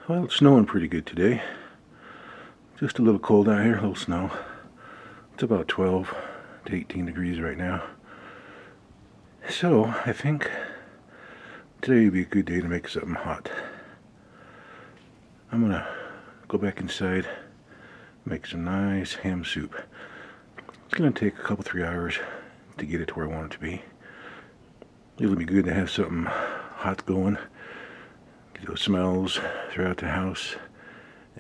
Well, it's snowing pretty good today. Just a little cold out here, a little snow. It's about 12 to 18 degrees right now. So, I think today would be a good day to make something hot. I'm gonna go back inside, make some nice ham soup. It's gonna take a couple, 3 hours to get it to where I want it to be. It'll be good to have something hot going. Get those smells throughout the house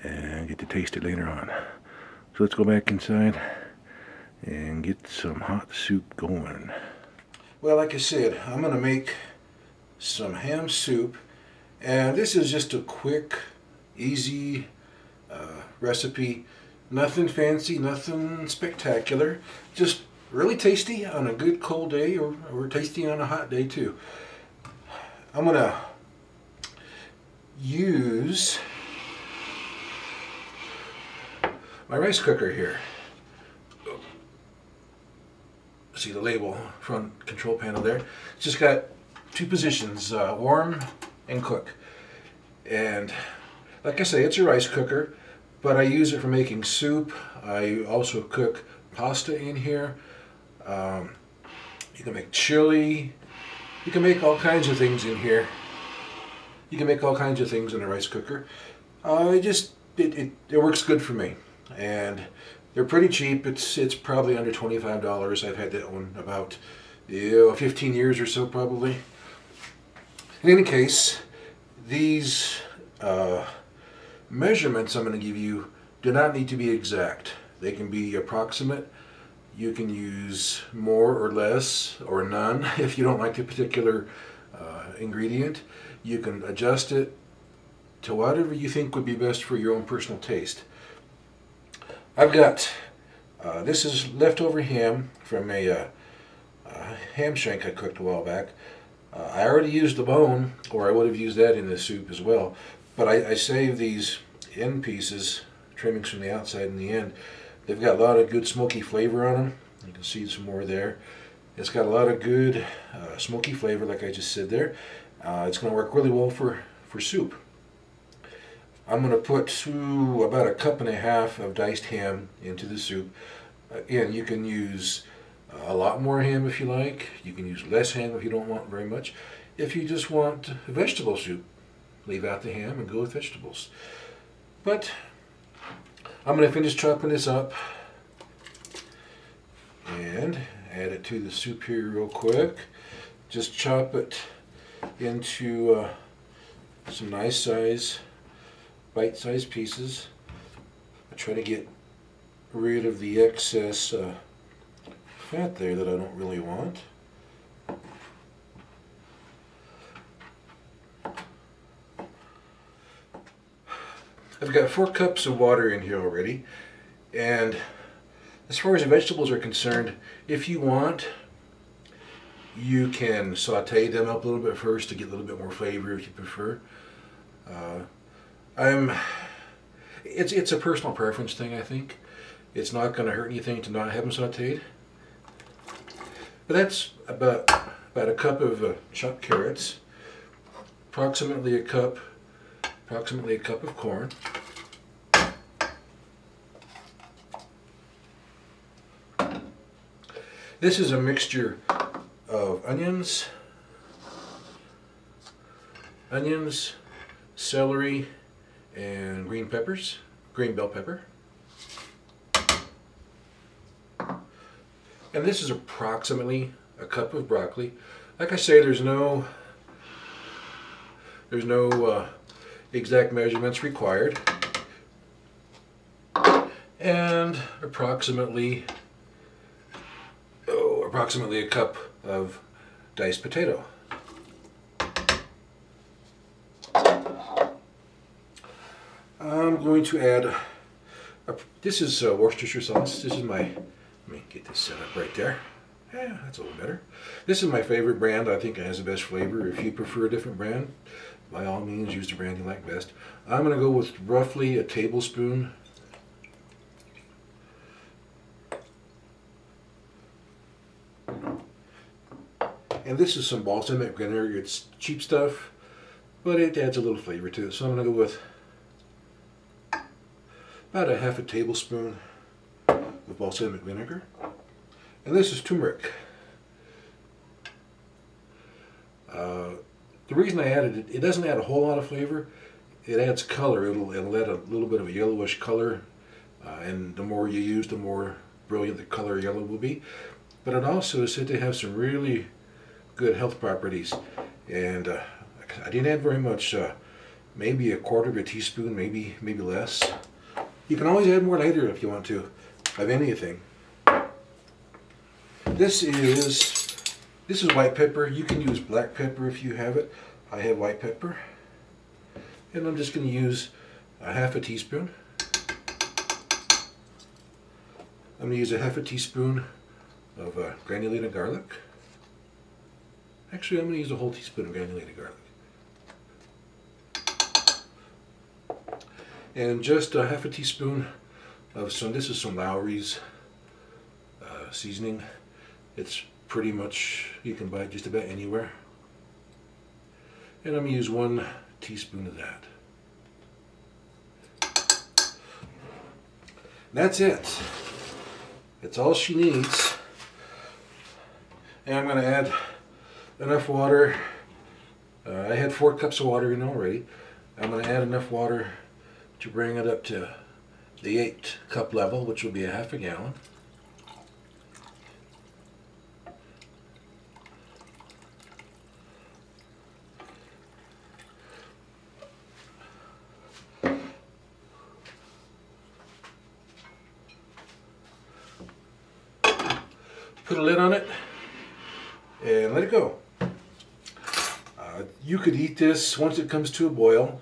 and get to taste it later on. So let's go back inside and get some hot soup going. Well, like I said, I'm gonna make some ham soup, and this is just a quick, easy recipe. Nothing fancy, nothing spectacular, just really tasty on a good cold day, or tasty on a hot day too. I'm gonna use my rice cooker here. See the label, front control panel there. It's just got two positions, warm and cook. And like I say, it's a rice cooker, but I use it for making soup. I also cook pasta in here. You can make chili. You can make all kinds of things in here. You can make all kinds of things in a rice cooker. It works good for me, and they're pretty cheap. It's probably under $25. I've had that one about 15 years or so probably. In any case, these measurements I'm going to give you do not need to be exact. They can be approximate. You can use more or less or none if you don't like the particular ingredient. You can adjust it to whatever you think would be best for your own personal taste. I've got, this is leftover ham from a ham shank I cooked a while back. I already used the bone, or I would have used that in the soup as well, but I saved these end pieces, trimmings from the outside and the end. They've got a lot of good smoky flavor on them. You can see some more there. It's got a lot of good smoky flavor, like I just said there. It's going to work really well for soup. I'm going to put about 1.5 cups of diced ham into the soup. Again, you can use a lot more ham if you like. You can use less ham if you don't want very much. If you just want vegetable soup, leave out the ham and go with vegetables. But I'm going to finish chopping this up and add it to the soup here real quick. Just chop it into some nice size, bite-sized pieces. I try to get rid of the excess fat there that I don't really want. I've got 4 cups of water in here already, and as far as the vegetables are concerned, if you want, you can saute them up a little bit first to get a little bit more flavor if you prefer. It's a personal preference thing, I think. It's not going to hurt anything to not have them sauteed. But that's about 1 cup of chopped carrots, approximately a cup of corn, this is a mixture of onions, celery, and green bell pepper. And this is approximately a cup of broccoli. Like I say, there's no exact measurements required. And approximately a cup of diced potato. I'm going to add, this is Worcestershire sauce. This is let me get this set up right there. Yeah, that's a little better. This is my favorite brand. I think it has the best flavor. If you prefer a different brand, by all means use the brand you like best. I'm going to go with roughly a tablespoon. And this is some balsamic vinegar. It's cheap stuff, but it adds a little flavor to it. So I'm going to go with about a half a tablespoon of balsamic vinegar. And this is turmeric. The reason I added it, it doesn't add a whole lot of flavor. It adds color. It'll add a little bit of a yellowish color. And the more you use, the more brilliant the color yellow will be. But it also is said to have some really good health properties. And I didn't add very much, maybe a quarter of a teaspoon, maybe less. You can always add more later if you want to, of anything. This is white pepper. You can use black pepper if you have it. I have white pepper. And I'm just going to use a half a teaspoon. I'm going to use a half a teaspoon of granulated garlic. Actually, I'm going to use a whole teaspoon of granulated garlic. And just a half a teaspoon of this is some Lowry's seasoning. It's pretty much, you can buy it just about anywhere. And I'm going to use 1 teaspoon of that. That's it. That's all she needs. And I'm going to add enough water. I had 4 cups of water in already. I'm going to add enough water to bring it up to the 8-cup level, which will be a half a gallon. Put a lid on it and let it go. You could eat this once it comes to a boil.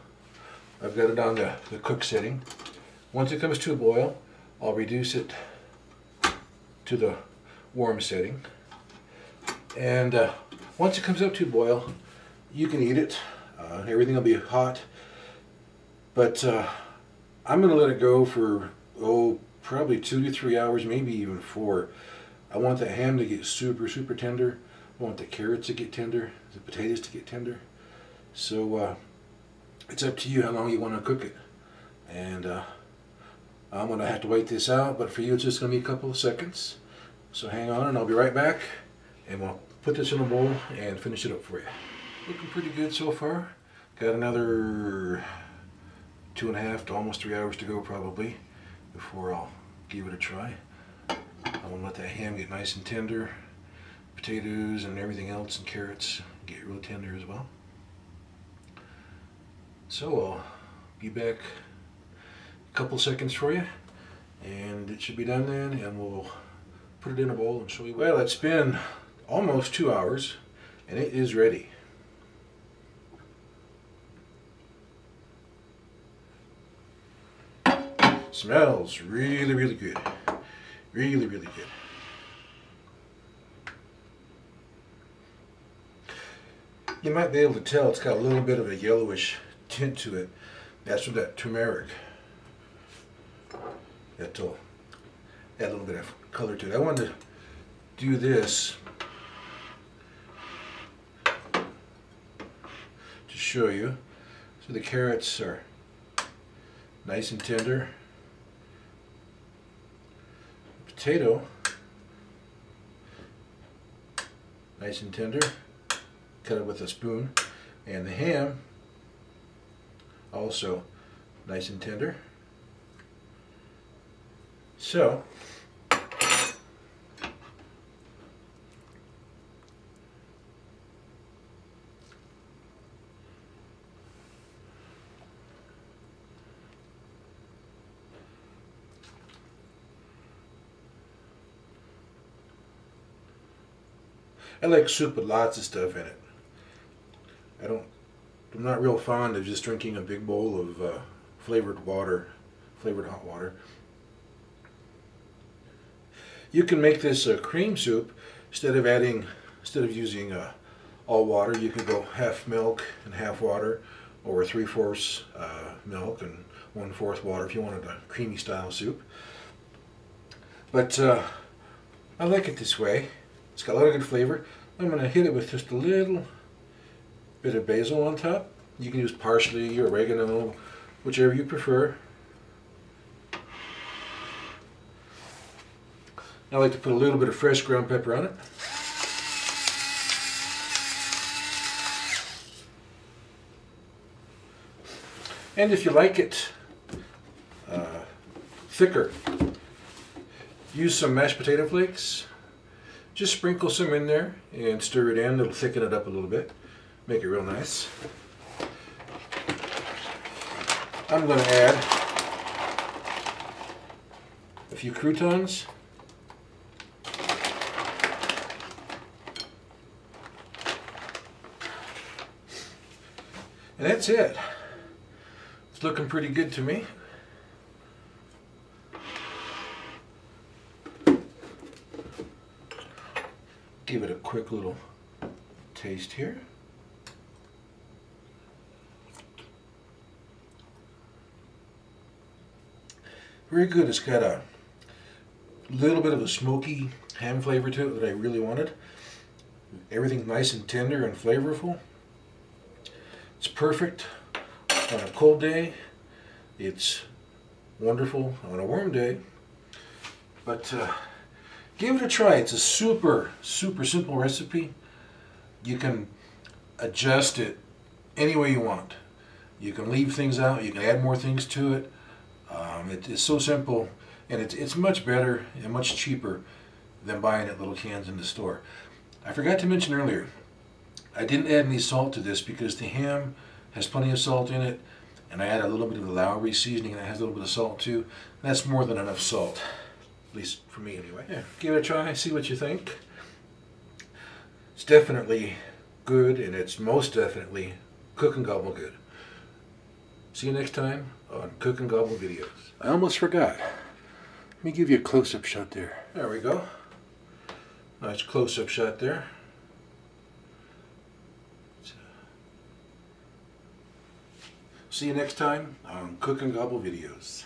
I've got it on the cook setting. Once it comes to a boil, I'll reduce it to the warm setting. And once it comes up to a boil, you can eat it. Everything will be hot. But I'm going to let it go for, probably 2 to 3 hours, maybe even 4. I want the ham to get super, super tender. I want the carrots to get tender, the potatoes to get tender. So it's up to you how long you want to cook it. And I'm going to have to wait this out, but for you it's just going to be a couple of seconds. So hang on and I'll be right back. And we'll put this in a bowl and finish it up for you. Looking pretty good so far. Got another 2.5 to almost 3 hours to go probably before I'll give it a try. I want to let that ham get nice and tender. Potatoes and everything else and carrots get real tender as well. So I'll be back a couple seconds for you and it should be done then, and we'll put it in a bowl and show you. Well, it's been almost 2 hours and it is ready. Smells really, really good. Really, really good. You might be able to tell it's got a little bit of a yellowish tint to it. That's from that turmeric. That'll add a little bit of color to it. I wanted to do this to show you. So the carrots are nice and tender. Potato, nice and tender, cut it with a spoon, and the ham, also nice and tender. So, I like soup with lots of stuff in it. I'm not real fond of just drinking a big bowl of flavored hot water. You can make this a cream soup instead of using all water. You can go half milk and half water, or 3/4 milk and 1/4 water if you wanted a creamy style soup. But I like it this way. It's got a lot of good flavor. I'm going to hit it with just a little bit of basil on top. You can use parsley or oregano, whichever you prefer. I like to put a little bit of fresh ground pepper on it. And if you like it thicker, use some mashed potato flakes. Just sprinkle some in there and stir it in. It'll thicken it up a little bit, make it real nice. I'm going to add a few croutons. And that's it. It's looking pretty good to me. Give it a quick little taste here. Very good. It's got a little bit of a smoky ham flavor to it that I really wanted. Everything's nice and tender and flavorful. It's perfect on a cold day. It's wonderful on a warm day. But give it a try. It's a super simple recipe. You can adjust it any way you want. You can leave things out. You can add more things to it. It's so simple, and it's much better and much cheaper than buying it little cans in the store. I forgot to mention earlier, I didn't add any salt to this because the ham has plenty of salt in it, and I add a little bit of the celery seasoning that has a little bit of salt too. That's more than enough salt, at least for me anyway. Yeah, give it a try, see what you think. It's definitely good, and it's most definitely Cook and Gobble good. See you next time on Cook and Gobble videos. I almost forgot. Let me give you a close-up shot there. There we go. Nice close-up shot there. See you next time on Cook and Gobble videos.